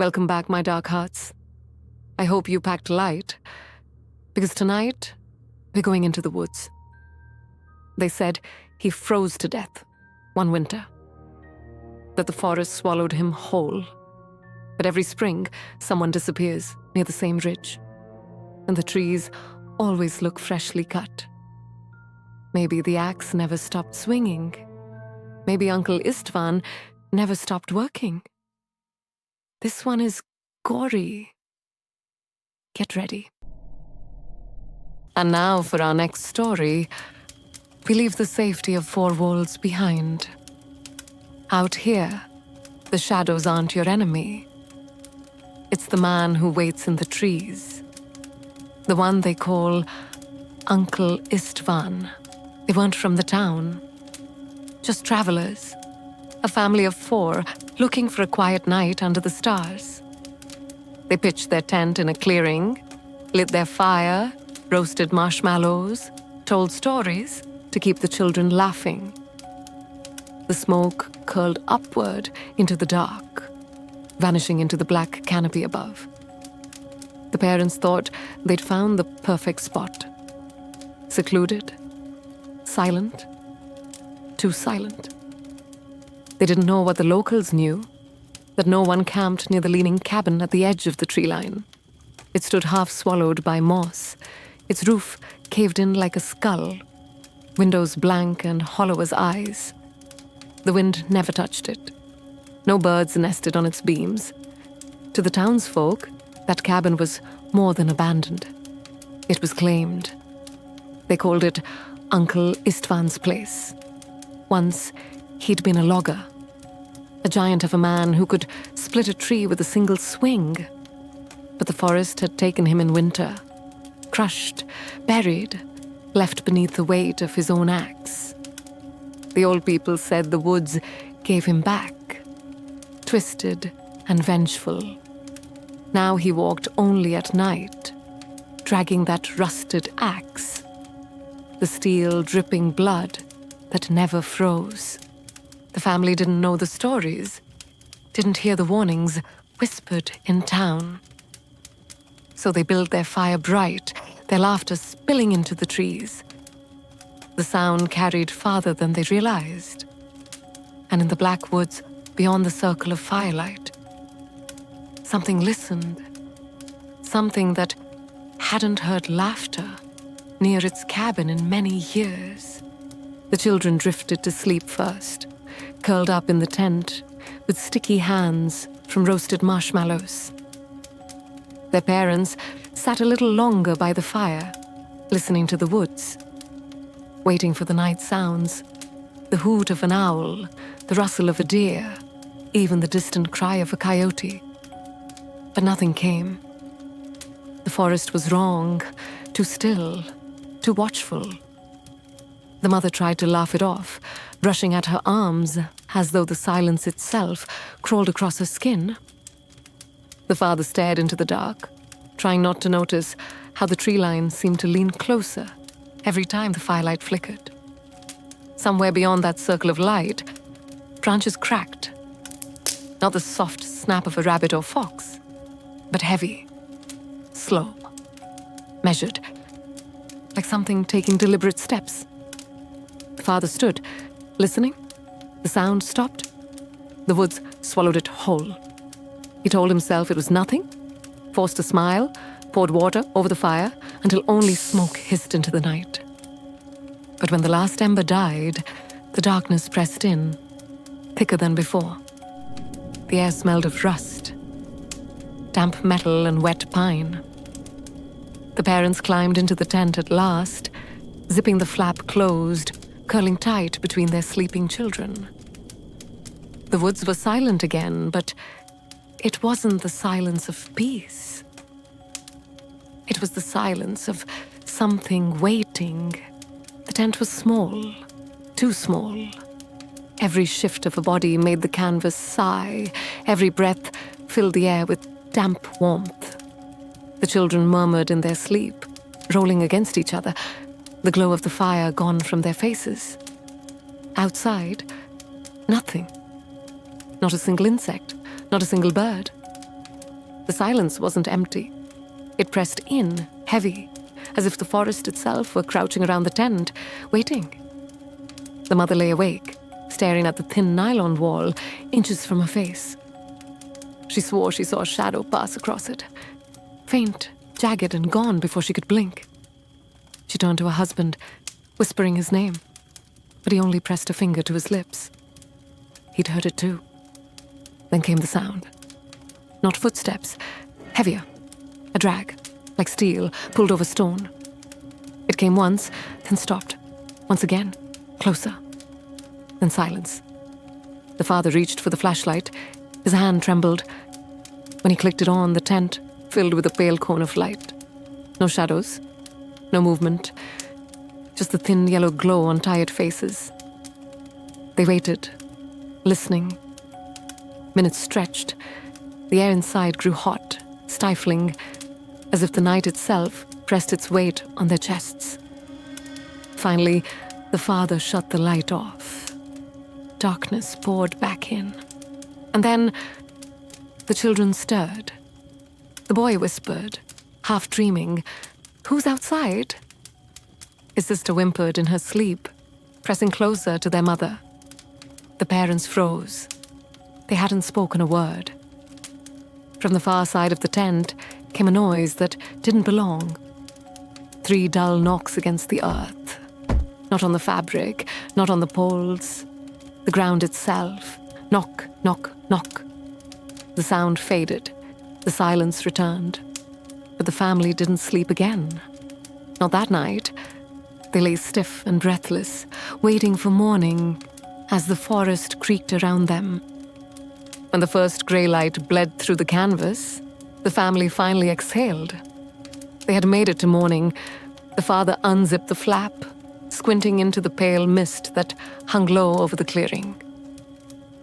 Welcome back, my dark hearts. I hope you packed light, because tonight we're going into the woods. They said he froze to death one winter, that the forest swallowed him whole. But every spring, someone disappears near the same ridge, and the trees always look freshly cut. Maybe the axe never stopped swinging. Maybe Uncle Istvan never stopped working. This one is gory. Get ready. And now for our next story, we leave the safety of four walls behind. Out here, the shadows aren't your enemy. It's the man who waits in the trees. The one they call Uncle Istvan. They weren't from the town. Just travelers. A family of four looking for a quiet night under the stars. They pitched their tent in a clearing, lit their fire, roasted marshmallows, told stories to keep the children laughing. The smoke curled upward into the dark, vanishing into the black canopy above. The parents thought they'd found the perfect spot. Secluded, silent, too silent. They didn't know what the locals knew, that no one camped near the leaning cabin at the edge of the tree line. It stood half swallowed by moss, its roof caved in like a skull, windows blank and hollow as eyes. The wind never touched it. No birds nested on its beams. To the townsfolk, that cabin was more than abandoned. It was claimed. They called it Uncle Istvan's place. Once, he'd been a logger, a giant of a man who could split a tree with a single swing. But the forest had taken him in winter, crushed, buried, left beneath the weight of his own axe. The old people said the woods gave him back, twisted and vengeful. Now he walked only at night, dragging that rusted axe, the steel dripping blood that never froze. The family didn't know the stories, didn't hear the warnings whispered in town. So they built their fire bright, their laughter spilling into the trees. The sound carried farther than they realized. And in the black woods beyond the circle of firelight, something listened. Something that hadn't heard laughter near its cabin in many years. The children drifted to sleep first, curled up in the tent with sticky hands from roasted marshmallows. Their parents sat a little longer by the fire, listening to the woods, waiting for the night sounds, the hoot of an owl, the rustle of a deer, even the distant cry of a coyote. But nothing came. The forest was wrong, too still, too watchful. The mother tried to laugh it off, brushing at her arms as though the silence itself crawled across her skin. The father stared into the dark, trying not to notice how the tree line seemed to lean closer every time the firelight flickered. Somewhere beyond that circle of light, branches cracked. Not the soft snap of a rabbit or fox, but heavy, slow, measured, like something taking deliberate steps. The father stood, listening. The sound stopped. The woods swallowed it whole. He told himself it was nothing, forced a smile, poured water over the fire until only smoke hissed into the night. But when the last ember died, the darkness pressed in, thicker than before. The air smelled of rust, damp metal and wet pine. The parents climbed into the tent at last, zipping the flap closed, curling tight between their sleeping children. The woods were silent again, but it wasn't the silence of peace. It was the silence of something waiting. The tent was small, too small. Every shift of a body made the canvas sigh. Every breath filled the air with damp warmth. The children murmured in their sleep, rolling against each other, the glow of the fire gone from their faces. Outside, nothing. Not a single insect, not a single bird. The silence wasn't empty. It pressed in, heavy, as if the forest itself were crouching around the tent, waiting. The mother lay awake, staring at the thin nylon wall, inches from her face. She swore she saw a shadow pass across it, faint, jagged, and gone before she could blink. She turned to her husband, whispering his name, but he only pressed a finger to his lips. He'd heard it too. Then came the sound. Not footsteps, heavier, a drag, like steel, pulled over stone. It came once, then stopped. Once again, closer. Then silence. The father reached for the flashlight. His hand trembled. When he clicked it on, the tent filled with a pale cone of light. No shadows, no movement, just the thin yellow glow on tired faces. They waited, listening. Minutes stretched. The air inside grew hot, stifling, as if the night itself pressed its weight on their chests. Finally, the father shut the light off. Darkness poured back in. And then the children stirred. The boy whispered, half dreaming, "Who's outside?" His sister whimpered in her sleep, pressing closer to their mother. The parents froze. They hadn't spoken a word. From the far side of the tent came a noise that didn't belong. 3 dull knocks against the earth. Not on the fabric, not on the poles. The ground itself. Knock, knock, knock. The sound faded. The silence returned. But the family didn't sleep again. Not that night. They lay stiff and breathless, waiting for morning as the forest creaked around them. When the first grey light bled through the canvas, the family finally exhaled. They had made it to morning. The father unzipped the flap, squinting into the pale mist that hung low over the clearing.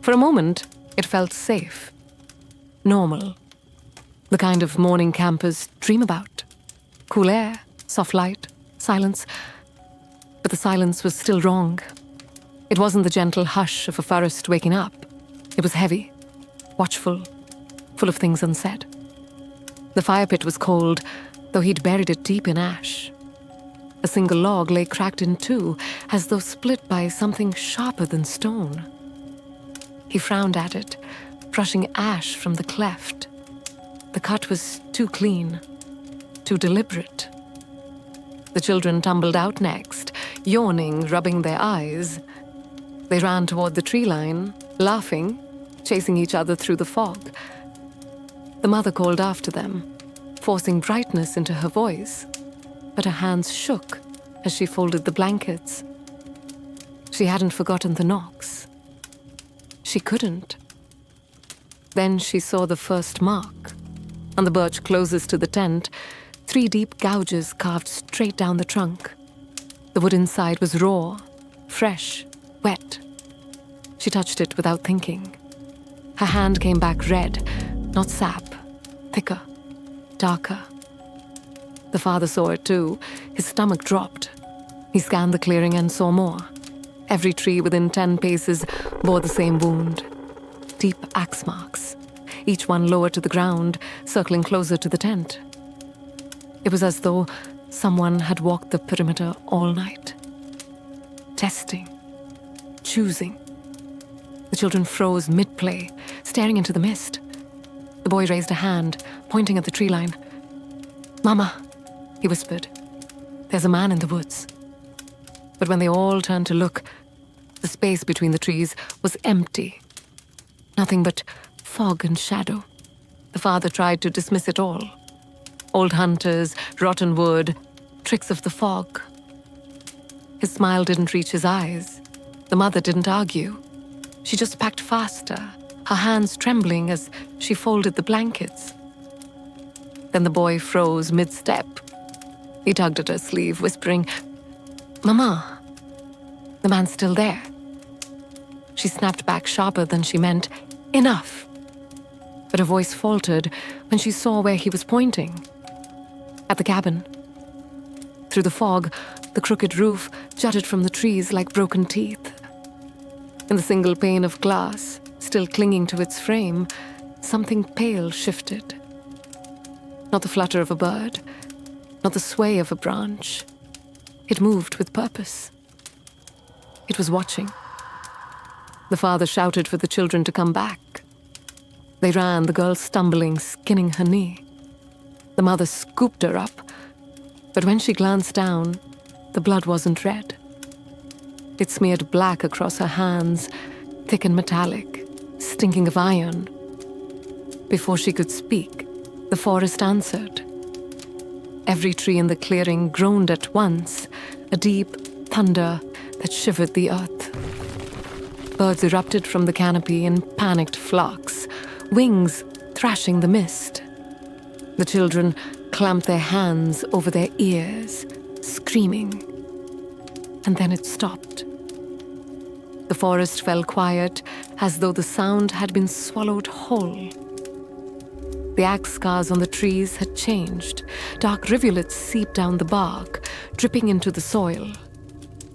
For a moment, it felt safe, normal, the kind of morning campers dream about. Cool air, soft light, silence. But the silence was still wrong. It wasn't the gentle hush of a forest waking up. It was heavy, watchful, full of things unsaid. The fire pit was cold, though he'd buried it deep in ash. A single log lay cracked in two, as though split by something sharper than stone. He frowned at it, brushing ash from the cleft. The cut was too clean, too deliberate. The children tumbled out next, yawning, rubbing their eyes. They ran toward the tree line, laughing, chasing each other through the fog. The mother called after them, forcing brightness into her voice, but her hands shook as she folded the blankets. She hadn't forgotten the knocks. She couldn't. Then she saw the first mark. On the birch closest to the tent, 3 deep gouges carved straight down the trunk. The wood inside was raw, fresh, wet. She touched it without thinking. Her hand came back red, not sap, thicker, darker. The father saw it too. His stomach dropped. He scanned the clearing and saw more. Every tree within 10 paces bore the same wound. Deep axe marks, each one lower to the ground, circling closer to the tent. It was as though someone had walked the perimeter all night. Testing, choosing. The children froze mid-play, staring into the mist. The boy raised a hand, pointing at the tree line. "Mama," he whispered, "there's a man in the woods." But when they all turned to look, the space between the trees was empty. Nothing but fog and shadow. The father tried to dismiss it all. Old hunters, rotten wood, tricks of the fog. His smile didn't reach his eyes. The mother didn't argue. She just packed faster, her hands trembling as she folded the blankets. Then the boy froze mid-step. He tugged at her sleeve, whispering, "Mama, the man's still there." She snapped back sharper than she meant, "Enough." But her voice faltered when she saw where he was pointing. At the cabin. Through the fog, the crooked roof jutted from the trees like broken teeth. In the single pane of glass, still clinging to its frame, something pale shifted, Not the flutter of a bird, not the sway of a branch. It moved with purpose. It was watching. The father shouted for the children to come back. They ran, the girl stumbling, skinning her knee. The mother scooped her up, but when she glanced down, the blood wasn't red. It smeared black across her hands, thick and metallic, stinking of iron. Before she could speak, the forest answered. Every tree in the clearing groaned at once, a deep thunder that shivered the earth. Birds erupted from the canopy in panicked flocks, wings thrashing the mist. The children clamped their hands over their ears, screaming. And then it stopped. The forest fell quiet, as though the sound had been swallowed whole. The axe scars on the trees had changed. Dark rivulets seeped down the bark, dripping into the soil.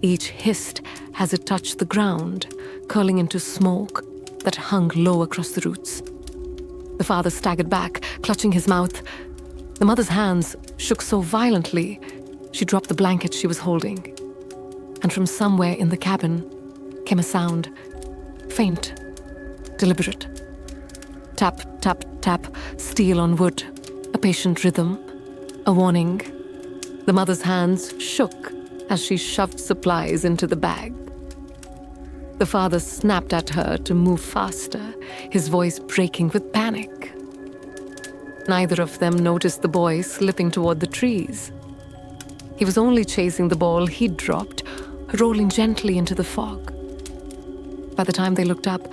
Each hissed as it touched the ground, curling into smoke that hung low across the roots. The father staggered back, clutching his mouth. The mother's hands shook so violently, she dropped the blanket she was holding. And from somewhere in the cabin came a sound, faint, deliberate. Tap, tap, tap, steel on wood, a patient rhythm, a warning. The mother's hands shook as she shoved supplies into the bag. The father snapped at her to move faster, his voice breaking with panic. Neither of them noticed the boy slipping toward the trees. He was only chasing the ball he'd dropped, rolling gently into the fog. By the time they looked up,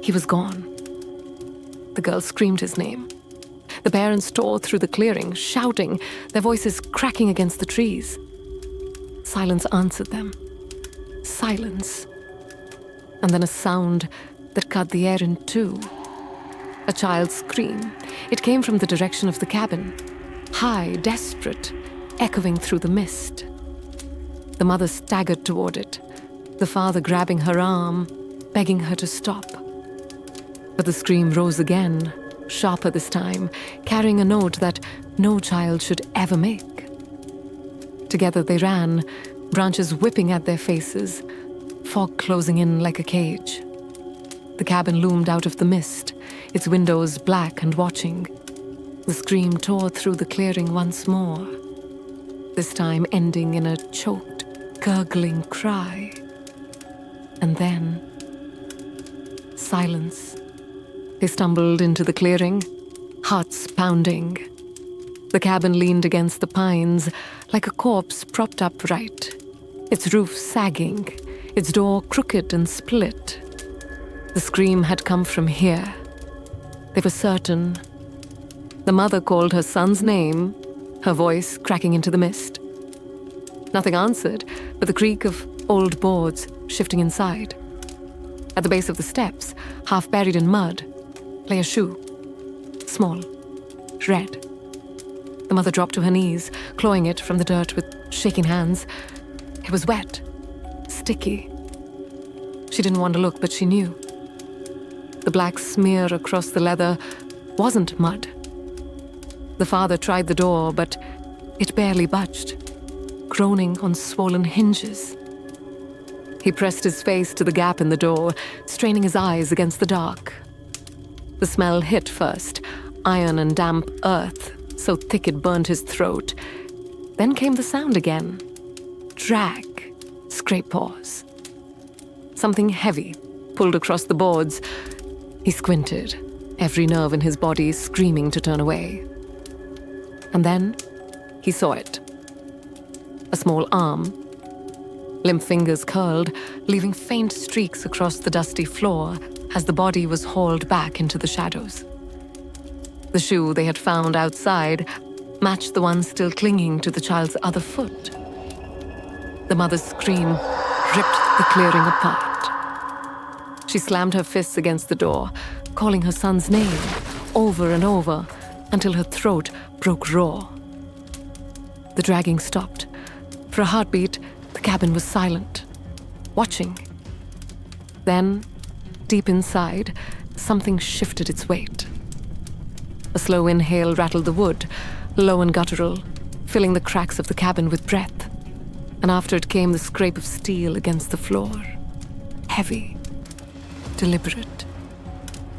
he was gone. The girl screamed his name. The parents tore through the clearing, shouting, their voices cracking against the trees. Silence answered them. Silence. And then a sound that cut the air in two. A child's scream. It came from the direction of the cabin. High, desperate, echoing through the mist. The mother staggered toward it, the father grabbing her arm, begging her to stop. But the scream rose again, sharper this time, carrying a note that no child should ever make. Together they ran, branches whipping at their faces, fog closing in like a cage. The cabin loomed out of the mist, its windows black and watching. The scream tore through the clearing once more, this time ending in a choked, gurgling cry. And then silence. They stumbled into the clearing, hearts pounding. The cabin leaned against the pines like a corpse propped upright, its roof sagging, its door crooked and split. The scream had come from here. They were certain. The mother called her son's name, her voice cracking into the mist. Nothing answered but the creak of old boards shifting inside. At the base of the steps, half buried in mud, lay a shoe. Small, red. The mother dropped to her knees, clawing it from the dirt with shaking hands. It was wet, sticky. She didn't want to look, but she knew. The black smear across the leather wasn't mud. The father tried the door, but it barely budged, groaning on swollen hinges. He pressed his face to the gap in the door, straining his eyes against the dark. The smell hit first, iron and damp earth, so thick it burned his throat. Then came the sound again. Drag, scrape paws. Something heavy pulled across the boards. He squinted, every nerve in his body screaming to turn away. And then he saw it. A small arm. Limp fingers curled, leaving faint streaks across the dusty floor as the body was hauled back into the shadows. The shoe they had found outside matched the one still clinging to the child's other foot. The mother's scream ripped the clearing apart. She slammed her fists against the door, calling her son's name over and over until her throat broke raw. The dragging stopped. For a heartbeat, the cabin was silent, watching. Then, deep inside, something shifted its weight. A slow inhale rattled the wood, low and guttural, filling the cracks of the cabin with breath. And after it came the scrape of steel against the floor. Heavy, deliberate,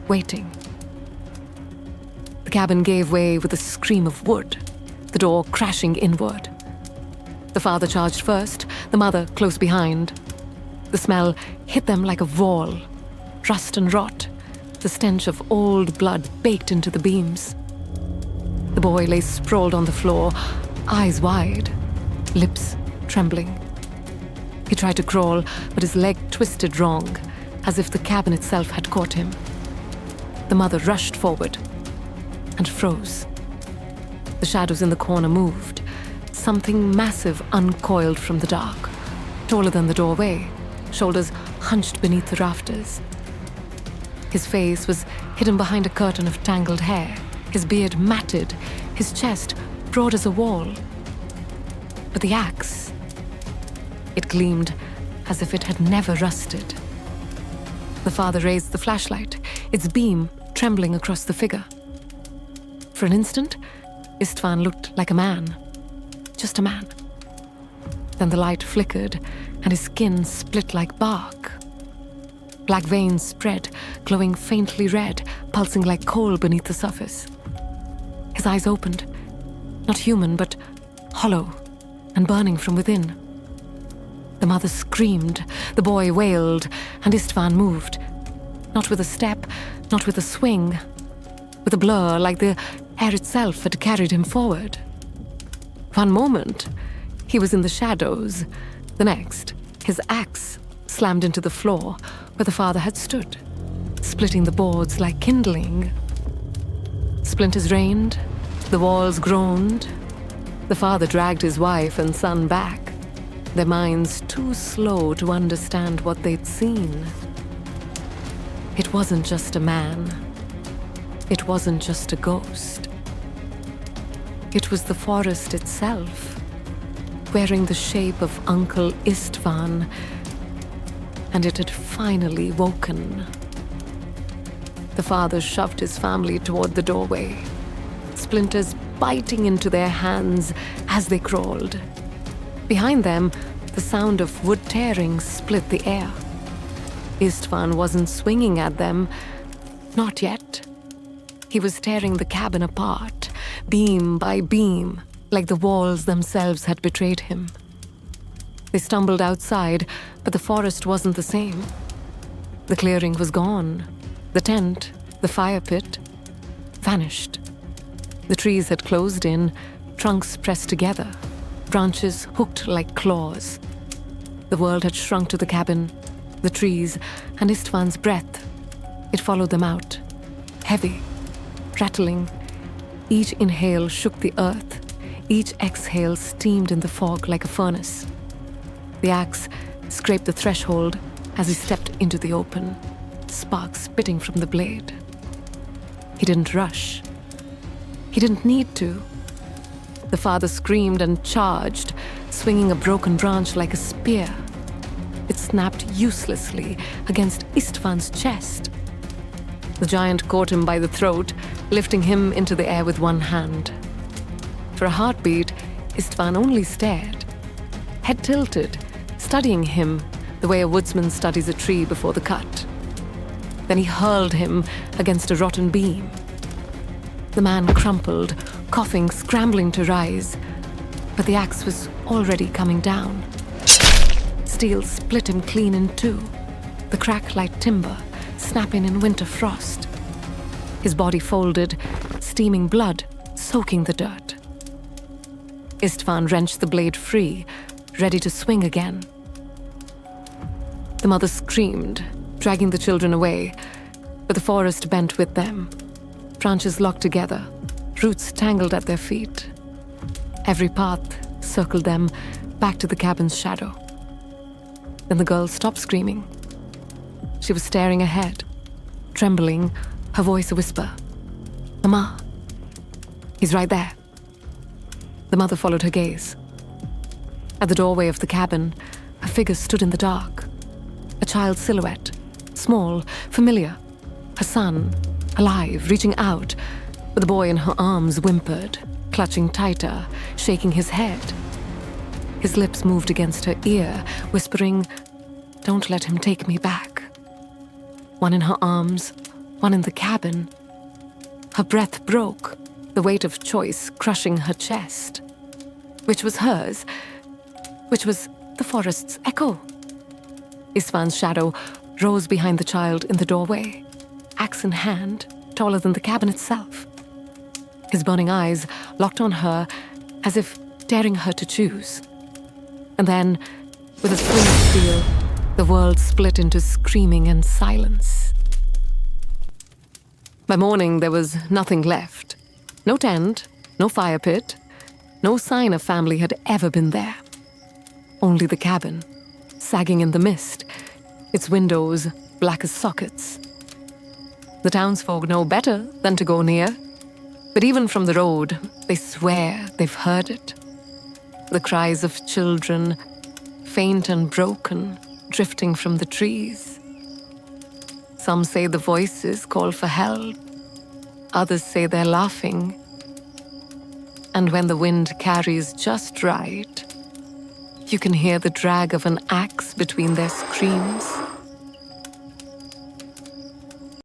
waiting. The cabin gave way with a scream of wood, the door crashing inward. The father charged first, the mother close behind. The smell hit them like a wall, rust and rot, the stench of old blood baked into the beams. The boy lay sprawled on the floor, eyes wide, lips trembling. He tried to crawl, but his leg twisted wrong, as if the cabin itself had caught him. The mother rushed forward and froze. The shadows in the corner moved. Something massive uncoiled from the dark, taller than the doorway, shoulders hunched beneath the rafters. His face was hidden behind a curtain of tangled hair, his beard matted, his chest broad as a wall. But the axe, it gleamed as if it had never rusted. The father raised the flashlight, its beam trembling across the figure. For an instant, Istvan looked like a man. Just a man. Then the light flickered, and his skin split like bark. Black veins spread, glowing faintly red, pulsing like coal beneath the surface. His eyes opened, not human, but hollow and burning from within. The mother screamed, the boy wailed, and Istvan moved. Not with a step, not with a swing, with a blur like the air itself had carried him forward. One moment, he was in the shadows. The next, his axe slammed into the floor where the father had stood, splitting the boards like kindling. Splinters rained, the walls groaned. The father dragged his wife and son back, their minds too slow to understand what they'd seen. It wasn't just a man. It wasn't just a ghost. It was the forest itself, wearing the shape of Uncle Istvan, and it had finally woken. The father shoved his family toward the doorway, splinters biting into their hands as they crawled. Behind them, the sound of wood tearing split the air. Istvan wasn't swinging at them, not yet. He was tearing the cabin apart, beam by beam, like the walls themselves had betrayed him. They stumbled outside, but the forest wasn't the same. The clearing was gone. The tent, the fire pit, vanished. The trees had closed in, trunks pressed together, branches hooked like claws. The world had shrunk to the cabin, the trees, and Istvan's breath. It followed them out, heavy, rattling. Each inhale shook the earth. Each exhale steamed in the fog like a furnace. The axe scraped the threshold as he stepped into the open, sparks spitting from the blade. He didn't rush. He didn't need to. The father screamed and charged, swinging a broken branch like a spear. It snapped uselessly against Istvan's chest. The giant caught him by the throat, lifting him into the air with one hand. For a heartbeat, Istvan only stared, head tilted, studying him the way a woodsman studies a tree before the cut. Then he hurled him against a rotten beam. The man crumpled, coughing, scrambling to rise, but the axe was already coming down. Steel split him clean in two, the crack like timber, snapping in winter frost. His body folded, steaming blood, soaking the dirt. Istvan wrenched the blade free, ready to swing again. The mother screamed, dragging the children away, but the forest bent with them. Branches locked together, roots tangled at their feet. Every path circled them back to the cabin's shadow. Then the girl stopped screaming. She was staring ahead, trembling, her voice a whisper. "Mama, he's right there." The mother followed her gaze. At the doorway of the cabin, a figure stood in the dark. A child's silhouette, small, familiar. Her son, alive, reaching out, but the boy in her arms whimpered, clutching tighter, shaking his head. His lips moved against her ear, whispering, "Don't let him take me back." One in her arms, one in the cabin. Her breath broke, the weight of choice crushing her chest. Which was hers? Which was the forest's echo? Istvan's shadow rose behind the child in the doorway, axe in hand, taller than the cabin itself. His burning eyes locked on her as if daring her to choose. And then, with a swing of steel, the world split into screaming and silence. By morning, there was nothing left. No tent, no fire pit, no sign a family had ever been there. Only the cabin, sagging in the mist, its windows black as sockets. The townsfolk know better than to go near, but even from the road, they swear they've heard it. The cries of children, faint and broken, drifting from the trees. Some say the voices call for help. Others say they're laughing. And when the wind carries just right, you can hear the drag of an axe between their screams.